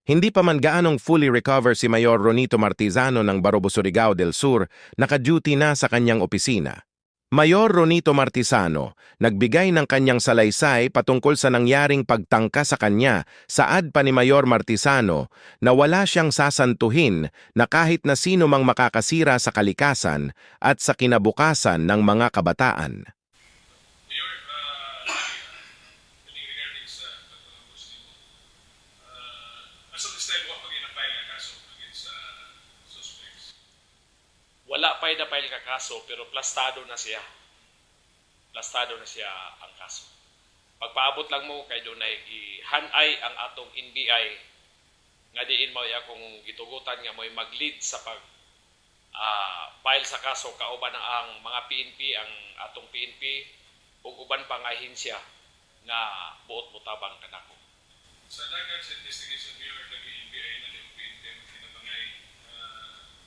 Hindi pa man gaanong fully recover si Mayor Ronito Martizano ng Barobo Surigao del Sur, naka-duty na sa kanyang opisina. Mayor Ronito Martizano, nagbigay ng kanyang salaysay patungkol sa nangyaring pagtangka sa kanya, saad pa ni Mayor Martizano na wala siyang sasantuhin na kahit na sino mang makakasira sa kalikasan at sa kinabukasan ng mga kabataan. Mayor, regarding sa pagpapagos nimo, as of this time, wa pa ginapile nga kaso against sa suspects. Wala pa na file ka kaso pero plastado na siya. Plastado na siya ang kaso. Pagpaabot lang mo kay dunay gihanay ang atong NBI nga diin mao akong gitugutan nga mo'y mag-lead sa pag file sa kaso kauban ang mga PNP, ang atong PNP ug uban pang ahensya nga buot mutabang kanako. Sa dagat sa investigation, Mayor, nag-NBI na yung PNP kinabangay,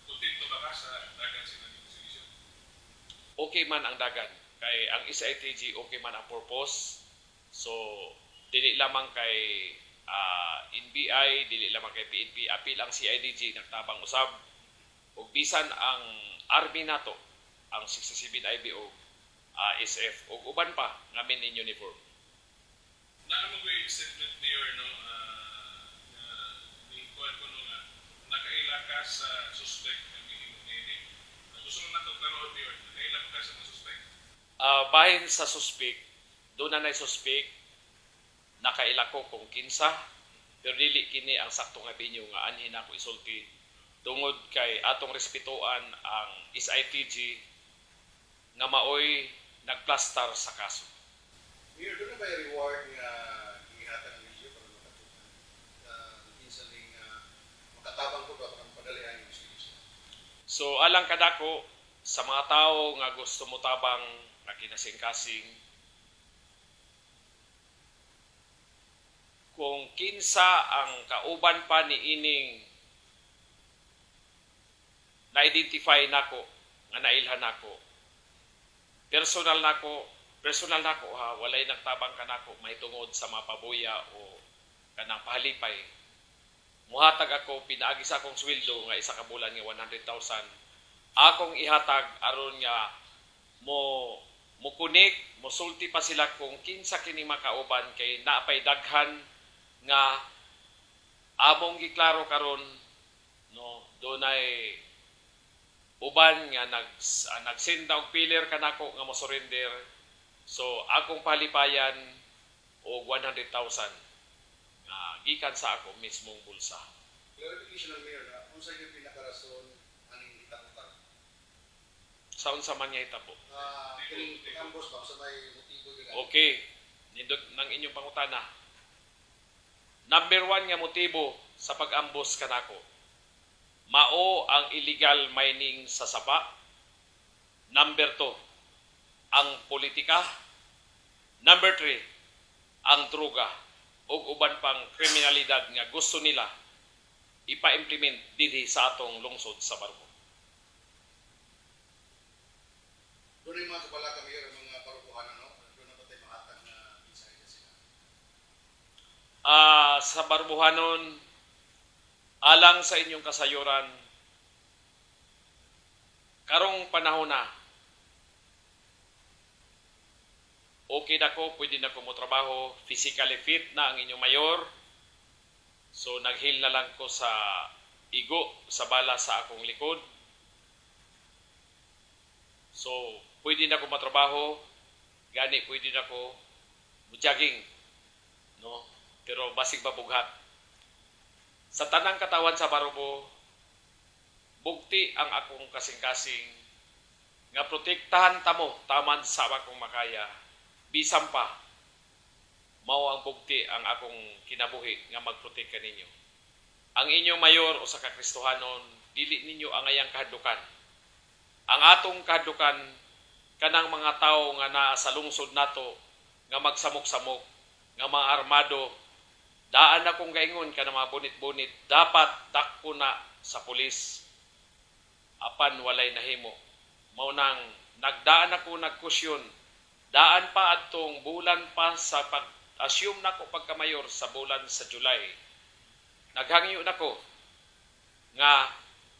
tutin to ba ka sa dagat sa investigation? Okay man ang dagan kay ang SITG, okay man ang purpose. So dili lamang kay NBI, dili lamang kay PNP, apil ang CIDG nagtabang usab ug bisan ang Army nato, ang 67 IBO, SF ug uban pa nga men in uniform. Naamagay statement, Mayor, no, ni Kuan ko nga nakaila ka sa suspect ng himo nini. Gusto mo na ito karoon, Mayor, nakaila ka sa mga suspect? Bahin sa suspect, doon na suspect, nakaila ko kung kinsa, pero dili kini ang sakto nga binyo nga anhin ako isulti tungod kay atong respetuan ang SITG nga maoy nagplastar sa kaso. Mayor, doon na ba yung reward nga ihatag ninyo para makatukan? Minsan ning makatabang ko ba para mapadalihan yung investigation? So alang kadako sa mga tao nga gusto mo tabang nga kinasing-kasing, kung kinsa ang kauban pa ni ining na-identify nako nga nailhan nako, personal nako ha, walay nagtabang kanako mahitungod sa mapabuya o kanang pahalipay. Muhatag ako pinaagi sa akong sweldo nga isa ka bulan nga 100,000. Akong ihatag aron nga mo kunik, mosulti pa sila kung kinsa kini makauban kay naapay daghan nga among giklaro karon, no, dunay uban nga nagsend og pillar kanako nga mo surrender. So akong palipayan og 100,000 gikan sa ako mismong bulsa. Clarification ng Mayor na kung sa yung pinakarason aning itakutan. Sa unsa man niya hitabo. Kining ambos ba sa may motibo nila? Okay, nindot ng inyong pangutana. Number 1 nga motibo sa pag-ambos kanako, mao ang illegal mining sa sapa. Number 2, ang politika. Number 3, ang droga ug uban pang kriminalidad nga gusto nila ipa-implement dinhi sa atong lungsod sa Barbo. Doon yung mga kapalaka, Mayor, ang mga parukuhanan, no? Doon na ba tayo mahatag na mensahe na sila? Sa Barbuhanon, alang sa inyong kasayuran, karong panahon na, okay na ko, pwede na ko mo trabaho, physically fit na ang inyong mayor. So naghil na lang ko sa igo, sa bala sa akong likod. So pwede na ko matrabaho, gani pwede na ko jogging, no? Pero basig babughat. Sa tanang katawan sa Barobo, bugti ang akong kasing-kasing nga protektahan tamo taman sa akong makaya. Bisan pa, mao ang bugti ang akong kinabuhi nga magprotek kaninyo. Ang inyong mayor o sa kakristohanon, dili ninyo ang ayang kahadlukan. Ang atong kahadlukan, kanang mga tao nga naa sa lungsod nato, nga magsamok-samok, nga mga armado, daan akong gaingon ka na mga bunit-bunit, dapat dakpo na sa pulis. Apan walay nahimo. Mao nang nagdaan ako nagkusyon, daan pa adtong bulan pa sa pag-assume nako pagkamayor sa bulan sa July. naghangyo nako nga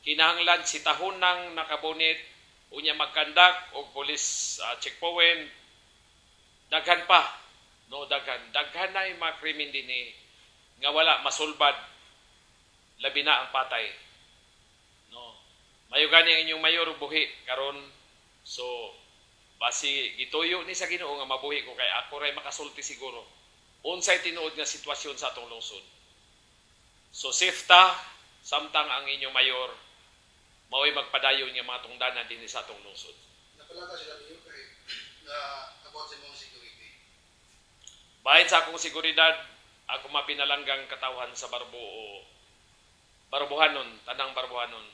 kinahanglan sitahon ng nakabunit unya magkandak og police checkpoint daghan pa no daghan na yung mga krimen dinhi nga wala masulbad labi na ang patay no mayo gani ang inyong mayor buhi karon so basi gituyo ni sa Ginoo nga mabuhi ko kay ako ray makasulti siguro unsay tinuod nga sitwasyon sa atong lungsod. So safeta samtang ang inyong mayor mao'y magpadayon nga mga tungdanan din sa atong lungsod. Napalaka sila niyo kay na about sa mga security. Bahin sa akong seguridad, ako mapinalanggang katawhan sa Barbo o Barbuhanon, tanang Barbuhanon.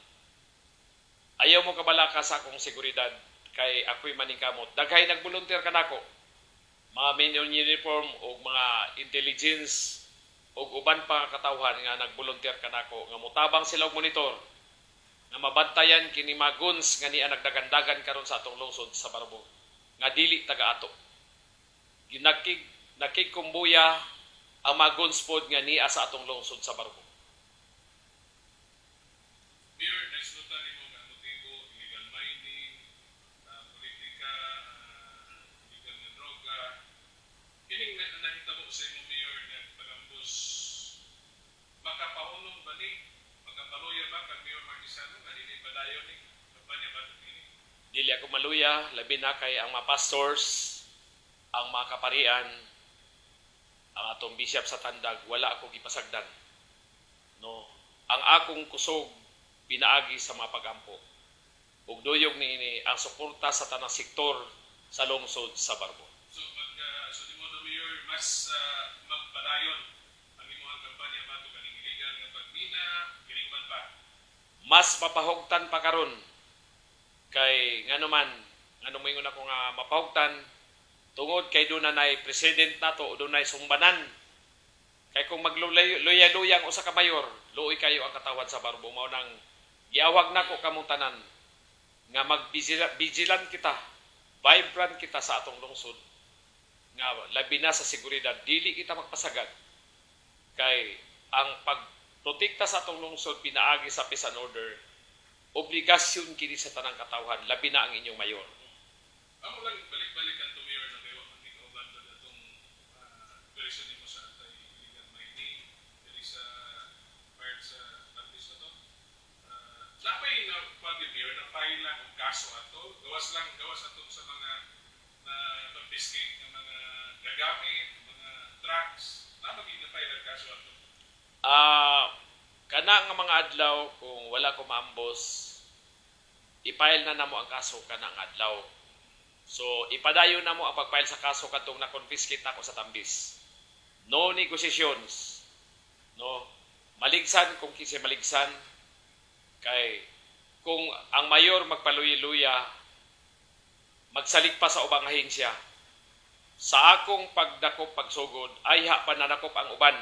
Ayaw mo kabalaka sa akong seguridad kay ako'y maningkamot. Daghay nag-volunteer ka nako. Mga men in uniform o mga intelligence o uban pa katawhan nga nag-volunteer ka nako nga mutabang sila og monitor nga mabantayan kini mga guns nga niya nagdagandagan karon sa atong lungsod sa Barbo nga dili taga-ato. Nakikkumbuya ang mga guns pod nga niya sa atong lungsod sa Barbo. Mayor, naisnutan nimo nga motibo, illegal mining, politika, illegal na droga. Kining nahitabo sa imo, Mayor, na pagambos, makapahunong ba ni? Magkapaluya ba kang Mayor Martisano? Nga dili padayon ni? Kampanya ba ito ini? Dili ako maluya, labi na kay ang mga pastors, ang mga kaparian, ang atong bishop sa Tandag, wala ako gipasagdan. No, ang akong kusog pinaagi sa mga pagampo. Ug duyog niini ang suporta sa tanang sektor sa lungsod sa Barbo. So, so di mo na, Mayor, mas magpadayon ang imong kampanya ba ito kaning illegal nga pagmina, kiningban pa? Mas mapahugtan pa karon kay ngano moingon ako nga mapahugtan tungod kay doon na nay president nato o doon nay sumbanan. Kay kung magluya-luya ang usa ka mayor, luoy kayo ang katawan sa Barbo. Mao nang giawag nako kamong tanan nga mag-vigilant kita, vibrant kita sa atong lungsod. Nga labi na sa seguridad, dili kita magpasagad. Kay ang pagprotekta sa atong lungsod pinaagi sa peace and order, obligasyon kini sa tanang katawhan, labi na ang inyong mayor. Amo lang balik-balikan to, Mayor, na kayo ang ikaw itong version nimo sa anti-illegal mining, dili sa part sa atlis na to. Napay na pag-Mayor, na file lang ang kaso ato, gawas ato sa mga na pag-biscate ng mga gagamit, mga trucks, napagin na file ang kaso ato. Kana nga mga adlaw kung wala ko maambos, i-file na namo ang kaso kana nga adlaw. So ipadayon namo ang pag-file sa kaso katong na-confiscate nako sa Tambis. No negotiations. No, maligsan kung kinsa maligsan kay kung ang mayor magpaluya-luya magsalig pa sa ubang ahensya. Sa akong pagdakop pagsugod ay pa nanakop ang uban.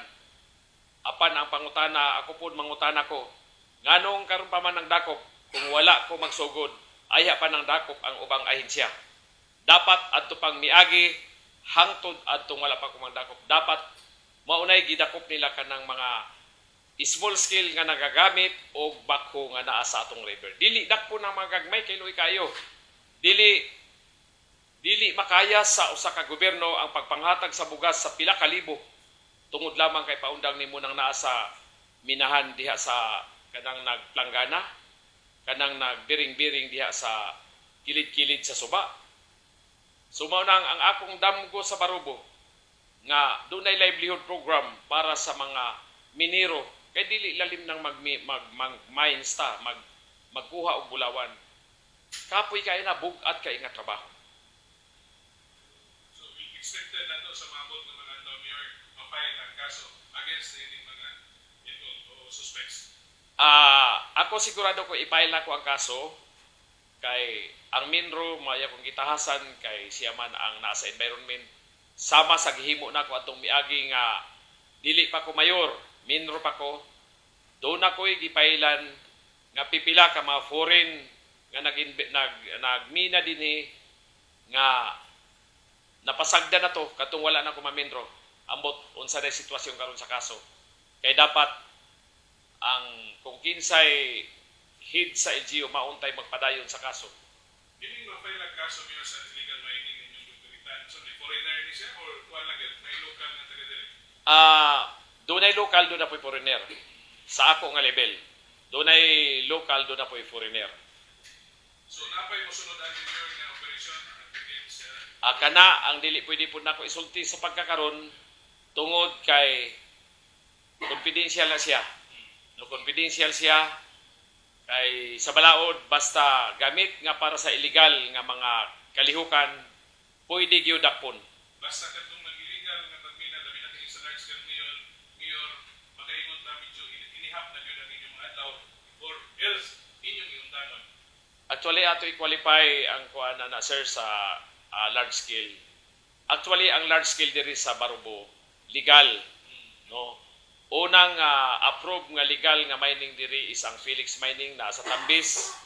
Apan ang pangutana, ako po mangutana ko, nganong karon pa man ng dakop, kung wala ko magsugod, aya pa ng dakop ang ubang ahensya. Dapat adto pang miagi, hangtod adtong wala pa ko magdakop. Dapat maunay gidakop nila kanang mga small scale nga nagagamit o bako nga naa sa atong river. Dili dakpo na magagmay kay luoy kayo. Dili makaya sa usa ka gobyerno ang pagpanghatag sa bugas sa pila ka libo. Tungod lamang kay paundang nimo nang naa sa minahan diha sa kanang nagplanggana, kanang nagbiring-biring diha sa kilid-kilid sa suba. Sumaw nang ang akong damgo sa Barubo nga dunay livelihood program para sa mga minero kay dili lalim nang mag-mines ta, magkuha og bulawan. Kapoy kay na bugat kay nga trabaho. So, expected na to sa mabot ng mga Mayor ma-file ang kaso against any mga involved o suspects. Ako sigurado ko i-file na ko ang kaso kay ang Minro maya kong gitahasan kay siya man ang nasa environment sama sa gihimo na ko atong miagi nga dili pa ko mayor, Minro pa ko. Doon ako'y gipailan nga pipila ka mga foreign nga nagmina dinhi nga napasagda na to katong wala na ko maminro ambot unsa na sitwasyon karon sa kaso kay dapat ang kung kinsay head sa LGU mauntay magpadayon sa kaso. Hindi ma-file ang kaso niyo sa illegal mining inyong lutoritan. So, may foreigner ni siya or wala lang may local na taga-dili? Doon ay local, doon na po'y foreigner. Sa ako nga level. Doon ay local, doon na po'y foreigner. So, napay mo sunod ang ninyo nga operation against Kana ang dili pwede po nako isulti sa pagkakaron tungod kay confidential na siya. No confidential siya kay sa balaod basta gamit nga para sa illegal nga mga kalihukan pwede gyud dakpon. basta katong nag-illegal nga pagmina, labi na kayo sa large scale mayor, makaingon na medyo inihap na yun ang inyong mga adlaw or else inyong iundangon. Actually ato i-qualify ang kuan na sir sa large scale. Actually ang large scale diri sa Barubo legal, no. Unang approve nga legal nga mining diri is ang Felix Mining na sa Tambis.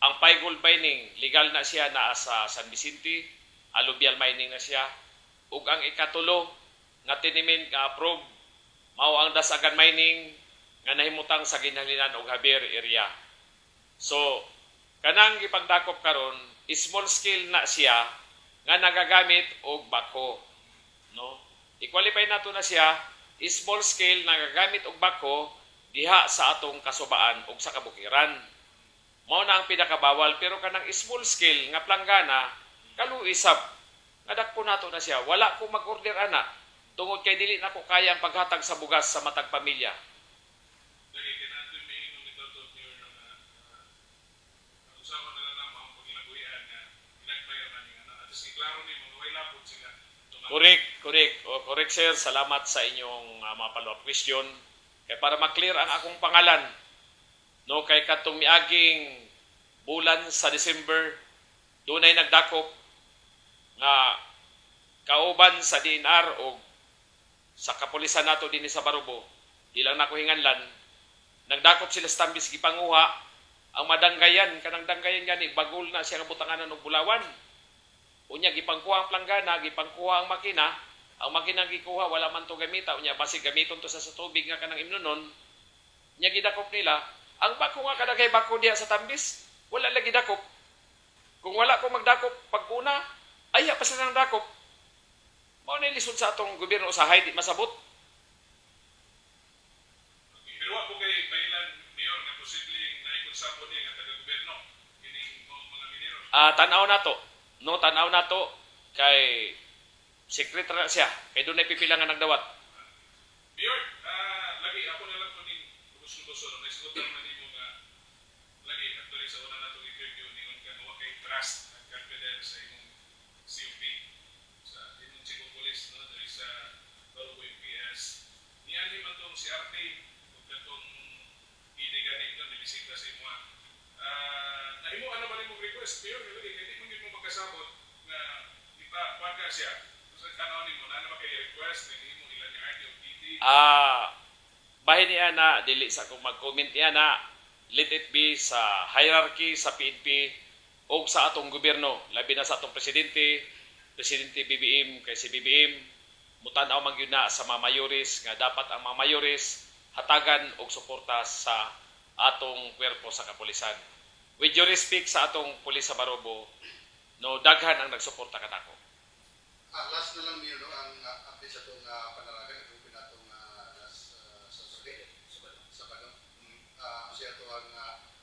Ang Pai Gold Mining legal na siya na sa San Vicente. Alluvial Mining na siya. Ug ang ikatulo nga tinimin nga approve mao ang Dasagan Mining nga nahimutang sa Ginhalinan ug Javier area. So kanang gipagdakop karon small scale na siya nga nagagamit og bako, no. I-qualify nato na siya small scale na gagamit og bako diha sa atong kasubaan ug sa kabukiran. Mao na ang pinakabawal pero kanang small scale nga planggana kaluisab nga dakpo nato na siya. Wala ko mag-order ana tungod kay dili nako kaya ang paghatag sa bugas sa matag pamilya. Lagi kinatoy may inom ni Dr. Mayor na usapan na lang na mga paglaguyan nga pinagbayar na niya. At least iklaro ni mga way lapod sila. Correct sir. Salamat sa inyong mga follow-up question. Kay para ma-clear ang akong pangalan, no, kay katong miaging bulan sa December, doon ay nagdakop nga kauban sa DNR o sa kapulisan nato din sa Barubo, di lang nako hinganlan, nagdakop sila sa Tambis gipanguha ang madanggayan, kanang danggayan gani bagol na siya nga butanganan og bulawan. Unya gipangkuha ang planggana, gipangkuha ang makina gikuha wala man to gamita, unya basig gamiton to sa tubig nga kanang imnonon. Nya gidakop nila, ang bako nga kada kay bako diha sa Tambis, wala lagi dakop. Kung wala ko magdakop pagkuna, aya pa sila nang dakop. Mao na lisod sa atong gobyerno usahay di masabot. Okay. Pero ako kay Bailan Mayor nga posibleng naikonsabo niya nga taga-gobyerno. Kining mga minero. Tanaw na to kay secretary na siya kay doon ay pipila nga nagdawat. Mayor, lagi ako na lang po ning lubos-lubos na isgutan man nimo nga lagi actually sa una natong interview ningon ka nga kay trust at confidence sa imong COP sa imong chief of police no diri sa Barubo MPS. Niani man tong si RT ug katong gani ito nibisita sa imo. Nahimo ano ba nimong request Mayor lagi kay di mo gid mo magkasabot nga ipapaga siya. So kanaw nimo na ba kay request na imo ilan ni RT o PT? Bahin niya na, dili sa kung mag-comment niya na, let it be sa hierarchy sa PNP o sa atong gobyerno, labi na sa atong presidente BBM, kay si BBM, mutanaw man gyud na sa mga mayores, nga dapat ang mga mayores hatagan og suporta sa atong kwerpo sa kapulisan. With due respect sa atong pulis sa Barubo, no, daghan ang nagsuporta kanako. Last na lang niyo, no, ang update sa itong panalagan, itong pinatong last sa survey, sa Badong. Kasi ito ang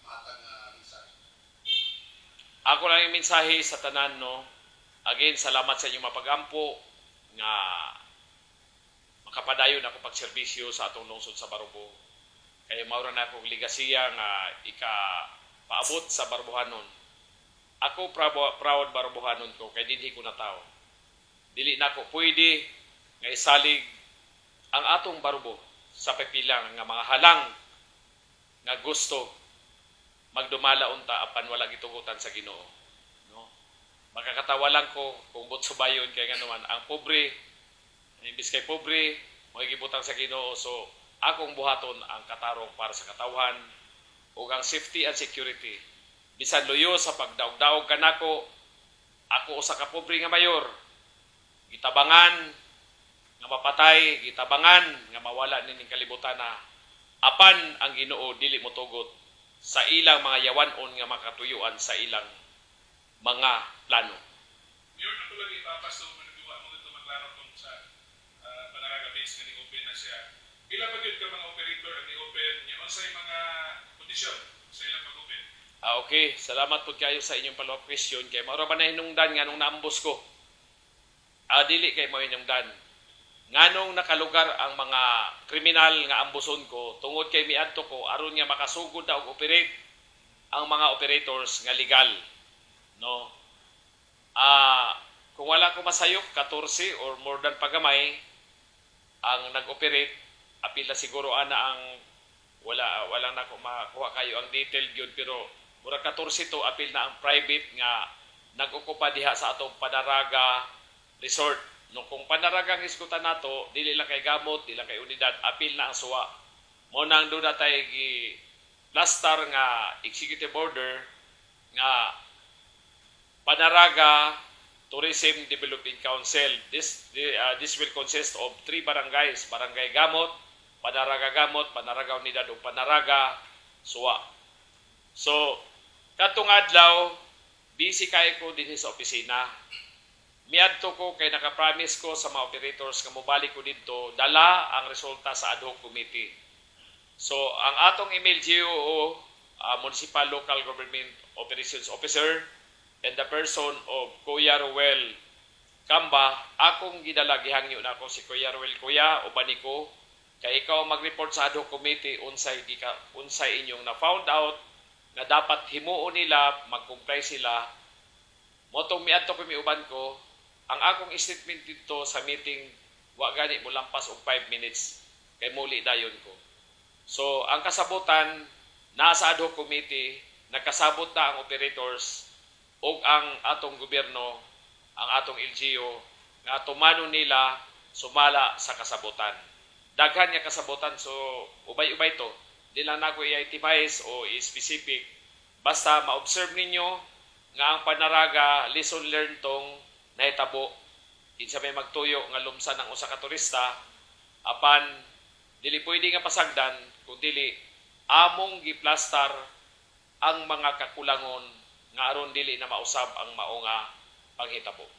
mahatag mensahe. Ako lang yung mensahe sa tanan, no. Again, salamat sa inyong mapag-ampo nga makapadayon ako pagserbisyo sa atong lungsod sa Barubo. Kaya maura na akong ligasiya nga ika-paabot sa Barubuhanon. Ako proud Barubuhanon ko kay dinhi ko na tao. Dili na ko pwede nga isalig ang atong Barubo sa pepilang nga mga halang nga gusto magdumala unta apan wala gitugutan sa Ginoo, no. Makakatawa lang ko kung butsubayon kay nganuman ang pobre imbis kay pobre magigibutang sa Ginoo. So akong buhaton ang katarong para sa katawhan ug ang safety and security bisan luyo sa pagdaog-daog kanako. Ako usa ka pobre nga mayor, gitabangan nga mapatay, gitabangan nga mawala nining kalibutan na apan ang Ginoo dili motugot sa ilang mga yawanon nga makatuyuan sa ilang mga plano. Mayor, ako lang ipapas to managawa mo ito maklaro kung sa panaraga base nga ni-open na siya. Ilan ba yun ka mga operator ang ni-open niya? Unsay mga kondisyon sa ilang pag-open? Okay, salamat po kayo sa inyong follow-up question. Kay maura ba na hinungdan nga nung naambos ko? Dili kay mo hinungdan. Nganong nakalugar ang mga kriminal nga ambuson ko tungod kay miadto ko aron nga makasugod na og operate ang mga operators nga legal, no? Kung wala ko masayop 14 or more than pagamay ang nag-operate, apil na siguro ana ang walang na ko makuha kayo ang detail gyud, pero mura 14 to apil na ang private nga nag-okupa diha sa atong Panaraga Resort. No, kung Panaragang iskutan nato, dili lang kay gamot, dili lang kay unidad, apil na ang suwa. Mo nang doon na tayo plaster nga executive order nga Panaraga Tourism Development Council. This will consist of 3 barangays: Barangay Gamot, Panaraga Unidad ug Panaraga Suwa. So, katong adlaw busy kay ko dinhi sa opisina. Miadto ko kay naka-promise ko sa mga operators nga mobalik ko dito dala ang resulta sa ad hoc committee. So, ang atong email GOO, Municipal Local Government Operations Officer, and the person of Kuya Ruel Kamba, akong gidala gihangyo na ako si Kuya Ruel, Kuya, uban ko, kay ikaw mag-report sa ad hoc committee unsay inyong na found out na dapat himuon nila, mag-comply sila. Motong miadto ko miuban ko, ang akong statement dito sa meeting, wa gani mo lampas og 5 minutes kay muli dayon ko. So, ang kasabutan nasa ad hoc committee, nagkasabot na ang operators ug ang atong gobyerno, ang atong LGU nga tumano nila sumala sa kasabutan. Daghan nga kasabutan, so ubay-ubay to. Di lang na ko i-itemize o i-specific. Basta ma-observe ninyo nga ang Panaraga lesson learned tong nahitabo kinsa may magtuyo nga lumsan ng usa ka turista, apan dili pwede nga pasagdan kung dili among giplastar ang mga kakulangon nga aron dili na mausab ang mao nga panghitabo.